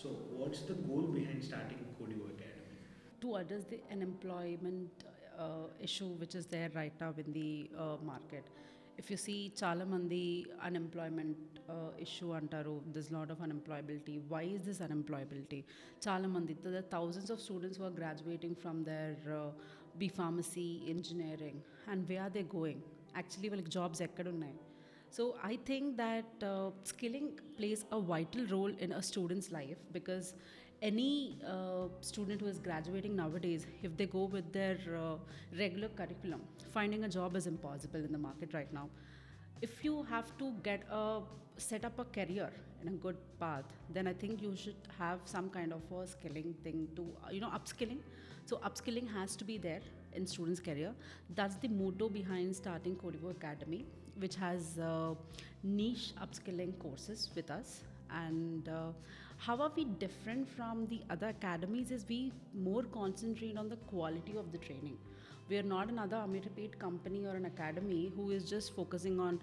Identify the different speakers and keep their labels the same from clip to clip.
Speaker 1: So, what's the goal behind starting CodEvo Academy?
Speaker 2: To address the unemployment issue which is there right now in the market. If you see chala mandi unemployment issue antaru, there's a lot of unemployability. Why is this unemployability? Chala mandi, there are thousands of students who are graduating from their B pharmacy, engineering, and where are they going? Actually, వాళ్ళకి jobs ఎక్కడున్నాయి? So I think that skilling plays a vital role in a student's life, because any student who is graduating nowadays, if they go with their regular curriculum, finding a job is impossible in the market right now. If you have to set up a career in a good path, then I think you should have some kind of a skilling thing to upskilling. So upskilling has to be there in students career. That's the motto behind starting CodEvo Academy, which has niche upskilling courses with us. And how are we different from the other academies is we more concentrate on the quality of the training. We are not another Amirapet company or an academy who is just focusing on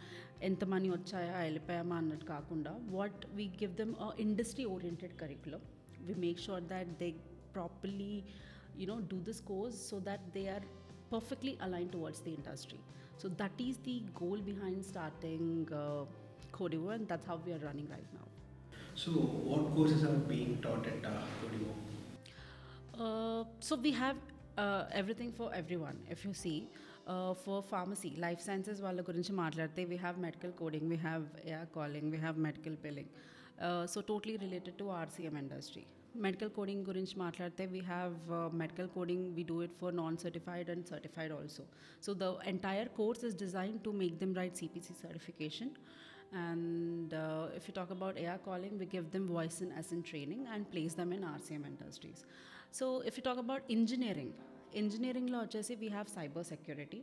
Speaker 2: enta mani vachaya elipayama annattu kaakunda. What we give them a industry oriented curriculum. We make sure that they properly do this course so that they are perfectly aligned towards the industry. So that is the goal behind starting CodEvo, and that's how we are running right now.
Speaker 1: So, what courses are being taught at CodEvo?
Speaker 2: So we have everything for everyone. If you see, for pharmacy, life sciences వాళ్ళ గురించి మాట్లాడితే we have medical coding, we have air calling, we have medical billing. So totally related to RCM industry. Medical coding గురించి మాట్లాడితే we have medical coding, we do it for non-certified and certified also. So the entire course is designed to make them write CPC certification. And if you talk about air calling, we give them voice and assent training and place them in RCM industries. So if you talk about engineering lo vachesi, we have cyber security.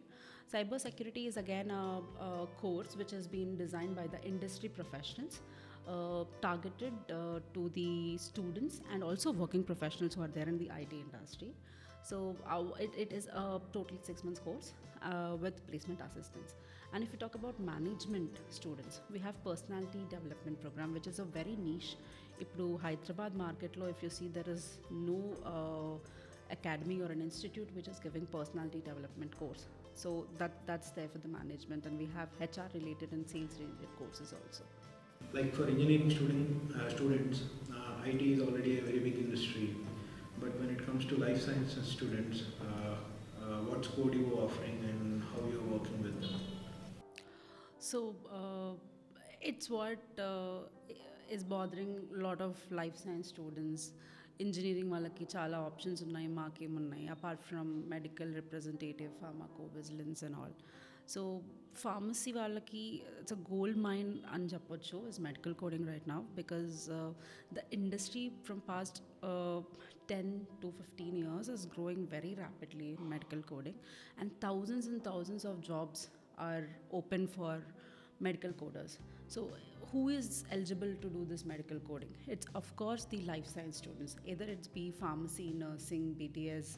Speaker 2: Cyber security is again a course which has been designed by the industry professionals, targeted to the students and also working professionals who are there in the IT industry. So it is a total 6 months course with placement assistance. And if you talk about management students, we have personality development program, which is a very niche. Ippudu Hyderabad market lo, if you see, there is no academy or an institute which is giving personality development course. So that's there for the management, and we have HR related and sales related courses also.
Speaker 1: Like for engineering students, IT is already a very big industry. But when it comes to life sciences students, what's CodEvo offering and how you're working with them?
Speaker 2: So it's what is bothering a lot of life science students. Engineering వాళ్ళకి చాలా options ఉన్నాయి, మాకేమున్నాయి apart from medical representative, pharmacovigilance and all. So pharmacy వాళ్ళకి it's a gold mine అని చెప్పొచ్చు is medical coding right now, because the industry from past 10 to 15 years is growing very rapidly in medical coding, and thousands of jobs are open for medical coders. So who is eligible to do this medical coding? It's of course the life science students, either it's be pharmacy, nursing, BTS,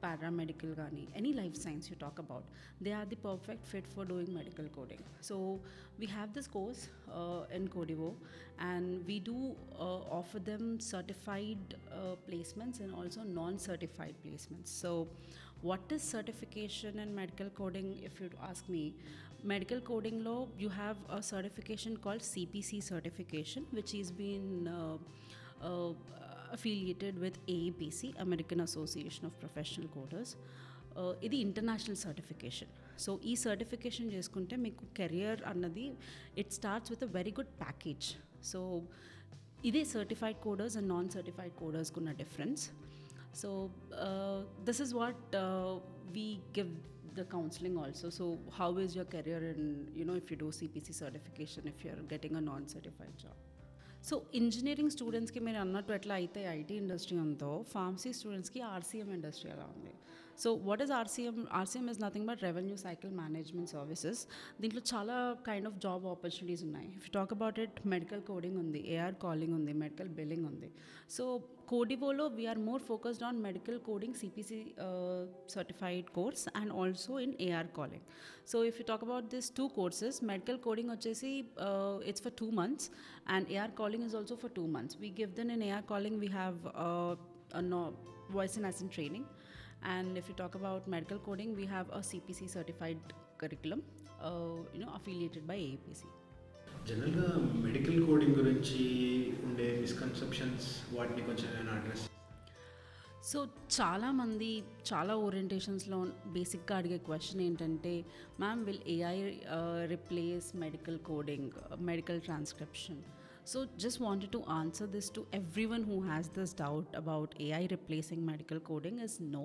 Speaker 2: paramedical gani, any life science you talk about, they are the perfect fit for doing medical coding. So we have this course in CodEvo, and we do offer them certified placements and also non-certified placements. So what is certification in medical coding? If you ask me, medical coding law, you have a certification called CPC certification, which is been affiliated with AAPC, American Association of Professional Coders. ఇది international certification. So ఈ certification చేసుకుంటే మీకు career అన్నది it starts with a very good package. So ఇదే certified coders and non certified కోడర్స్కి ఉన్న difference. So this is what we give the counseling also. So how is your career in, if you do CPC certification, if you're getting a non-certified job. So engineering స్టూడెంట్స్కి మీరు అన్నట్టు ఎట్లా అయితే IT industry ఉందో, pharmacy స్టూడెంట్స్కి RCM industry అలా ఉంది. So what is RCM? RCM is nothing but revenue cycle management services. దీంట్లో చాలా కైండ్ ఆఫ్ జాబ్ ఆపర్చునిటీస్ ఉన్నాయి. If you talk about it, medical coding ఉంది, ఏఆర్ కాలింగ్ ఉంది, మెడికల్ బిల్లింగ్ ఉంది. సో కోడివోలో we're more focused on medical coding CPC certified course and also in AR calling. So if you talk about this two courses, medical coding వచ్చేసి it's for 2 months and AR calling is also for 2 months. We give them in AR calling, we have voice and accent training. And if you talk about medical coding, we have a CPC certified curriculum, affiliated by AAPC.
Speaker 1: జనరల్గా medical coding గురించి ఉండే misconceptions వాటిని కొంచెం నేను address.
Speaker 2: So చాలామంది చాలా ఓరియంటేషన్స్లో బేసిక్గా అడిగే క్వశ్చన్ ఏంటంటే, ma'am will AI replace medical coding, medical transcription? So just wanted to answer this to everyone who has this doubt about AI replacing medical coding is no.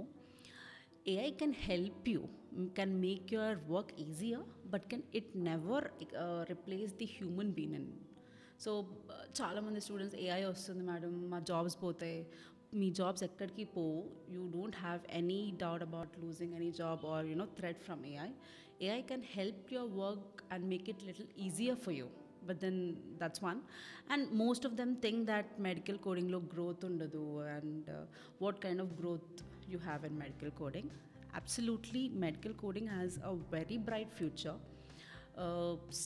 Speaker 2: AI can help you, can make your work easier, but it never replace the human being. So చాలామంది students AI వస్తుంది madam, మా jobs పోతాయి. మీ jobs ఎక్కడికి పోవు. You don't have any doubt about losing any job or threat from AI. AI can help your work and make it little easier for you. But then that's one. And most of them think that medical coding lo growth undadu, and what kind of growth you have in medical coding. Absolutely, medical coding has a very bright future.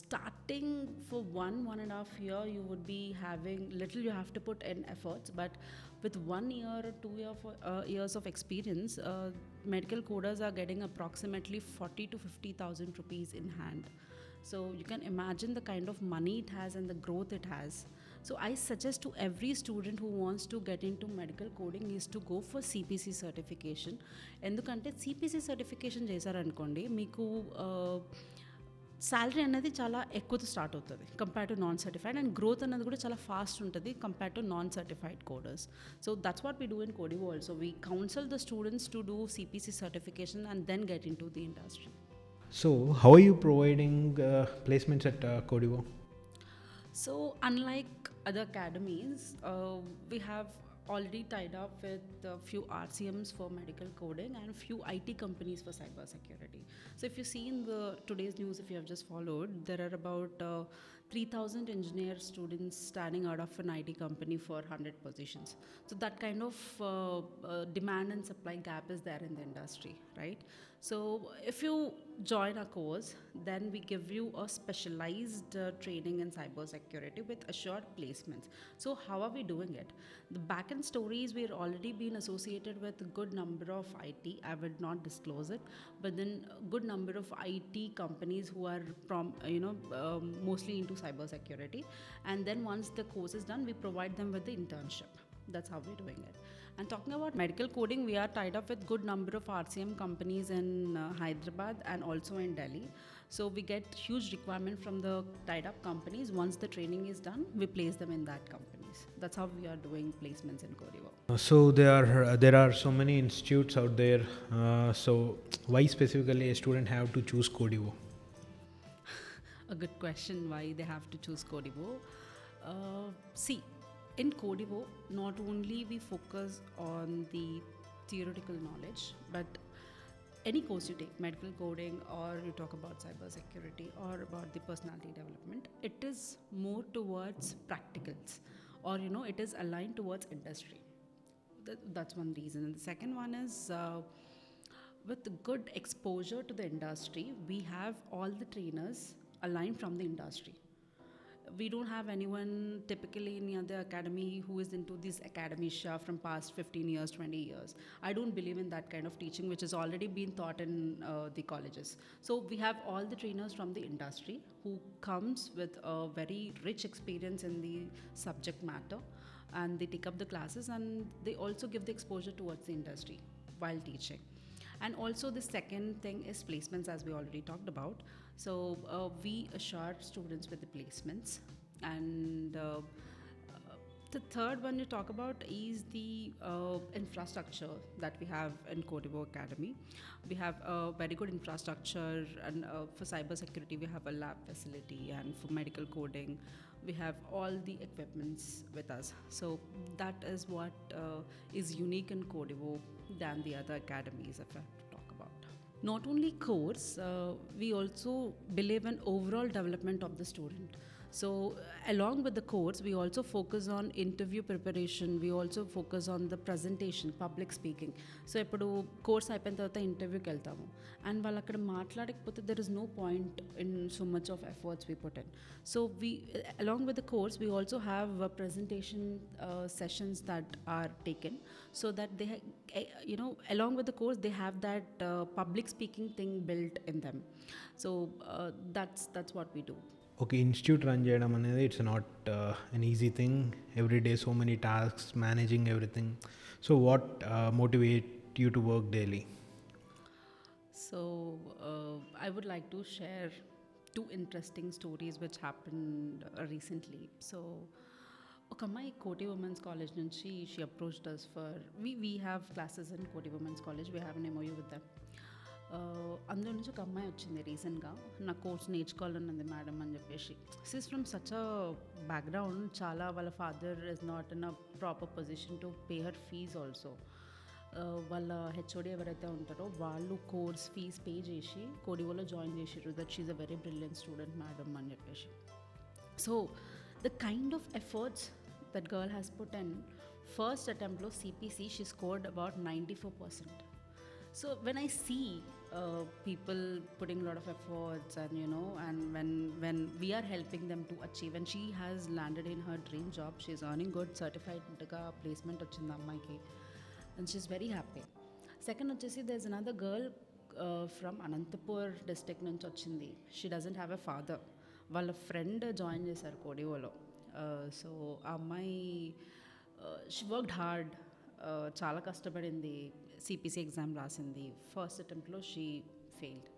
Speaker 2: Starting for 1.5 year, you would be having little, you have to put in efforts, but with 1 year or 2 years of experience, medical coders are getting approximately 40 to 50,000 rupees in hand. So you can imagine the kind of money it has and the growth it has. So I suggest to every student who wants to get into medical coding is to go for CPC certification. ఎందుకంటే CPC certification చేశారనుకోండి, మీకు salary అనేది చాలా ఎక్కువతో start అవుతుంది compare to non certified, and growth అనేది కూడా చాలా fast ఉంటుంది compare to non certified coders. So that's what we do in CodEvo also. We council the students to do CPC certification and then get into the industry.
Speaker 1: So how are you providing placements at CodEvo?
Speaker 2: So unlike other academies, we have already tied up with a few RCMs for medical coding and a few IT companies for cyber security. So if you see in the today's news, if you have just followed, there are about 3,000 engineer students standing out of an IT company for 100 positions. So that kind of demand and supply gap is there in the industry, right? So if you join our course, then we give you a specialized training in cyber security with assured placements. So how are we doing it? The backend stories, we're already been associated with a good number of IT. I would not disclose it, but then a good number of IT companies who are from mostly into cyber security. And then once the course is done, we provide them with the internship. That's how we're doing it. And talking about medical coding, we are tied up with good number of RCM companies in Hyderabad and also in Delhi. So we get huge requirement from the tied up companies. Once the training is done, we place them in that companies. That's how we are doing placements in CodEvo.
Speaker 1: So there are so many institutes out there. So why specifically a student have to choose CodEvo?
Speaker 2: A good question, why they have to choose CodEvo. See, in CodEvo, not only we focus on the theoretical knowledge, but any course you take, medical coding or you talk about cyber security or about the personality development, it is more towards practicals, or it is aligned towards industry. That's one reason. And the second one is with good exposure to the industry, we have all the trainers aligned from the industry. We don't have anyone typically in the academy who is into this academia from past 15 years, 20 years. I don't believe in that kind of teaching which has already been taught in the colleges. So we have all the trainers from the industry who comes with a very rich experience in the subject matter, and they take up the classes and they also give the exposure towards the industry while teaching. And also the second thing is placements, as we already talked about. So we assure students with the placements. And the third one you talk about is the infrastructure that we have in CodEvo Academy. We have a very good infrastructure, and for cyber security we have a lab facility, and for medical coding we have all the equipments with us. So that is what is unique in CodEvo. than the other academies, if I have to talk about. Not only course, we also believe in overall development of the student. So along with the course, we also focus on interview preparation. We also focus on the presentation, public speaking. So ఇప్పుడు course అయిపోయిన తర్వాత ఇంటర్వ్యూకి వెళ్తాము and వాళ్ళు అక్కడ మాట్లాడకపోతే there is no point in so much of efforts we put in. So we along with the course we also have presentation sessions that are taken so that they along with the course they have that public speaking thing built in them. So that's what we do.
Speaker 1: Okay, institute run చేయడం అనేది it's not an easy thing. Every day so many tasks, managing everything. So what motivate you to work daily?
Speaker 2: So I would like to share two interesting stories which happened recently. So ఒక అమ్మాయి కోటి women's college నుంచి she approached us for we have classes in కోటి women's college, we have an MOU with them. అందులో నుంచి ఒక అమ్మాయి వచ్చింది రీసెంట్గా, నా కోర్స్ నేర్చుకోవాలన్నది మేడం అని చెప్పేసి. She's from such a background, చాలా వాళ్ళ father is not in a proper position to pay her fees also. వాళ్ళ హెచ్ఓడి ఎవరైతే ఉంటారో వాళ్ళు కోర్స్ ఫీజ్ పే చేసి కోడివోలో జాయిన్ చేసారు, that she's a very brilliant student madam అని చెప్పేసి. So the kind of efforts that girl has put in, first అటెంప్ట్లో CPC she scored about 94%. So when I see people putting a lot of efforts and and when we are helping them to achieve, and she has landed in her dream job, she is earning good, certified placement వచ్చింది అమ్మాయికి, and she is very happy. Second వచ్చేసి there is another girl from Anantapur district నుంచి వచ్చింది. She doesn't have a father. వాళ్ళ friend join చేశారు కోడివోలో. So ఆ అమ్మాయి she worked hard, చాలా కష్టపడింది, సిపిసి ఎగ్జామ్ రాసింది. ఫస్ట్ అటెంప్ట్లో షీ ఫెయిల్డ్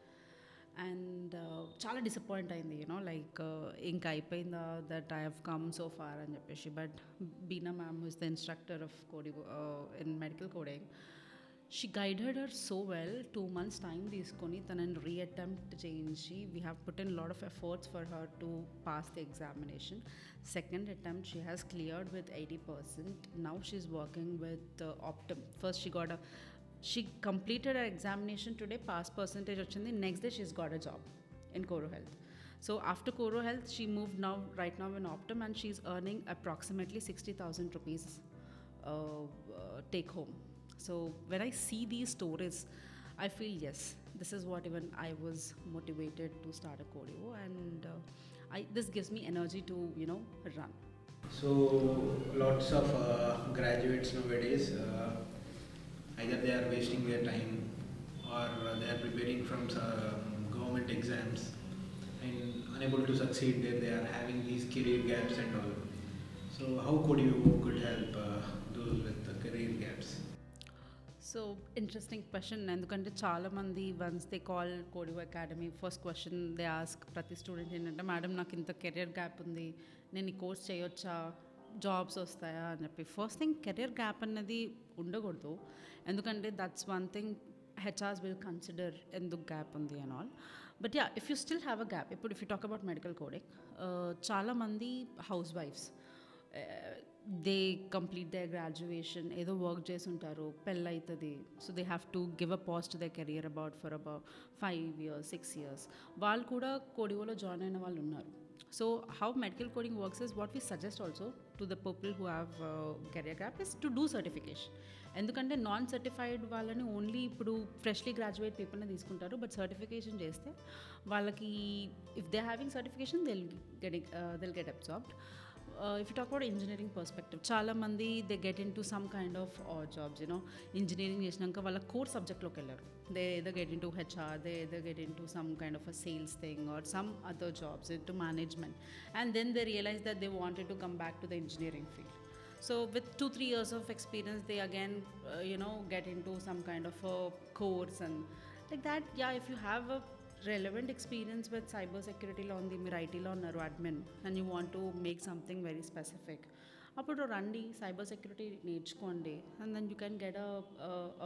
Speaker 2: అండ్ చాలా డిసప్పాయింట్ అయింది, లైక్ ఇంకా అయిపోయిందా, that I have come so far అని చెప్పేసి. But Beena ma'am who is the instructor of coding in medical coding, she guided her so well. 2 months time తీసుకొని తనని రీఅటెంప్ట్ చేయించి, we have put in lot of efforts for her to pass the examination. Second attempt she has cleared with 80%. Now she's working with Optum. First she completed her examination today, pass percentage ochindi, next day she's got a job in Coro Health. So after Coro Health she moved right now in Optum, and she's earning approximately 60,000 rupees take home. So when I see these stories, I feel yes, this is what even I was motivated to start a CodEvo, and this gives me energy to run.
Speaker 1: So lots of graduates nowadays, either they are wasting their time or they are preparing from government exams and unable to succeed there. They are having these career gaps and all. So how CodEvo could help those with the career gaps?
Speaker 2: So interesting question, ఎందుకంటే చాలామంది once they call CodEvo Academy, first question they ask ప్రతి student ఏంటంటే, madam నాకు ఇంత career gap ఉంది, నేను ఈ course చేయొచ్చా, జాబ్స్ వస్తాయా అని చెప్పి. ఫస్ట్ థింగ్, కెరియర్ గ్యాప్ అన్నది ఉండకూడదు, ఎందుకంటే that's one thing HRs will consider ఎందుకు గ్యాప్ ఉంది and all. But yeah, if you still have a gap, ఇప్పుడు if you talk about medical coding, చాలామంది house wives, they complete they graduation, ఏదో work చేసి ఉంటారు, పెళ్ళి అవుతుంది, so they have to give a pause to the career for about 5 years 6 years. వాళ్ళు కూడా కోడివోలో join అయిన వాళ్ళు ఉన్నారు. So how medical coding works is, what we suggest also to the people who have career gap is to do certification. ఎందుకంటే non certified వాళ్ళని only ఇప్పుడు freshly graduate పీపుల్ని తీసుకుంటారు, బట్ సర్టిఫికేషన్ చేస్తే వాళ్ళకి, if they having certification they'll get absorbed. If you talk about engineering perspective, చాలా మంది they get in to some kind of jobs, engineering చేసినాక వాళ్ళ కోర్ సబ్జెక్ట్లోకి వెళ్ళారు. They either get into HR, they either get into some kind of a sales thing or some other jobs into management, and then they realize that they wanted to come back to the engineering field. So with 2-3 years of experience, they again get into some kind of a course and like that. Yeah, if you have a relevant experience with cyber security లో ఉంది, మీరు ఐటీలో ఉన్నారు admin, and you want to make something very specific, అప్పుడు రండి cyber security నేర్చుకోండి, and then you can get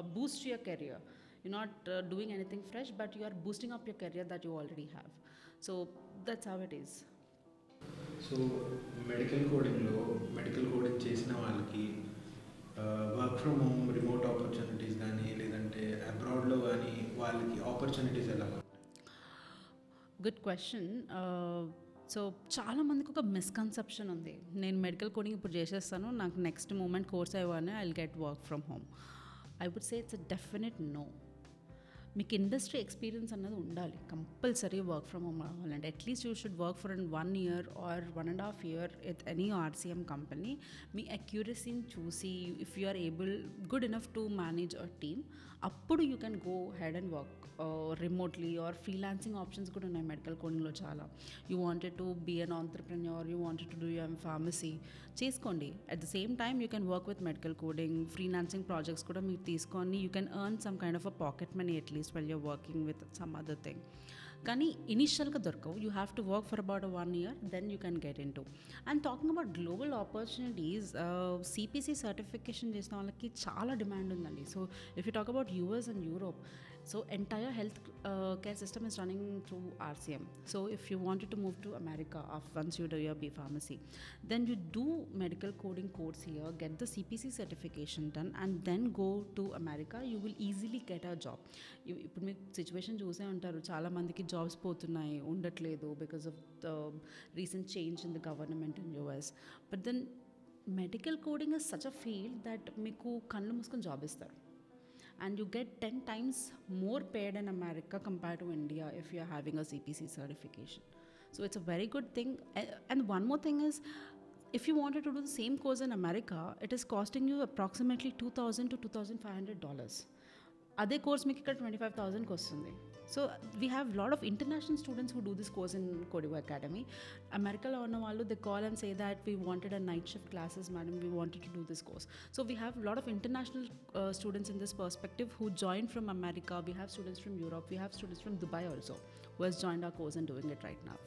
Speaker 2: a boost your career. You not doing anything fresh, but you are boosting up your career that you already have. So that's how it is.
Speaker 1: So medical coding చేసిన వాళ్ళకి work from home, remote opportunities కానీ opportunities ఎలా ఉన్నాయి?
Speaker 2: Good question. So చాలా మందికి ఒక misconception ఉంది, నేను మెడికల్ కోడింగ్ ఇప్పుడు చేసేస్తాను, నాకు నెక్స్ట్ మూమెంట్ కోర్స్ అయ్యానే I will get work from home. I would say it's a definite no. మీకు ఇండస్ట్రీ ఎక్స్పీరియన్స్ అన్నది ఉండాలి, కంపల్సరీ వర్క్ ఫ్రమ్ హోమ్ రావాలంటే at least you should work for 1 year or 1.5 year with any RCM company. మీ అక్యూరసీని చూసి if you are able good enough to manage a team, అప్పుడు you can go head and work remotely or freelancing options కూడా ఉన్నాయి medical కోడింగ్లో చాలా. You wanted to be an entrepreneur, you wanted to do your pharmacy, చేసుకోండి. At the same time you can work with medical coding, freelancing projects కూడా మీరు తీసుకొని you can earn some kind of a pocket money at least while you're working with some other thing. కానీ ఇనిషియల్గా దొరకవు, you have to work for about 1 year, then you can get in to. And talking about global opportunities, CPC certification చేసిన వాళ్ళకి చాలా demand ఉందండి. So if you talk about US and Europe, so entire health care system is running through RCM. So if you wanted to move to America once you do your B pharmacy, then you do medical coding course here, get the CPC certification done, and then go to America. You will easily get a job. ఇప్పుడు మీకు situation చూసే ఉంటారు, చాలా మందికి jobs పోతున్నాయి, ఉండట్లేదు because of the recent change in the government in US. But then medical coding is such a field that మీకు కళ్ళు మూసుకొని జాబ్ ఇస్తారు. And you get 10 times more paid in America compared to India if you are having a CPC certification. So it's a very good thing. And one more thing is, if you wanted to do the same course in America, it is costing you approximately $2,000 to $2,500. అదే course మీకు ఇక్కడ 25,000కి వస్తుంది. So we have lot of international students who do this course in CodEvo Academy. అమెరికాలో ఉన్న వాళ్ళు they call and say that we wanted a night shift classes madam, we wanted to do this course. So we have lot of international students in this perspective who joined from America. We have students from Europe, we have students from Dubai also who has joined our course and doing it right now.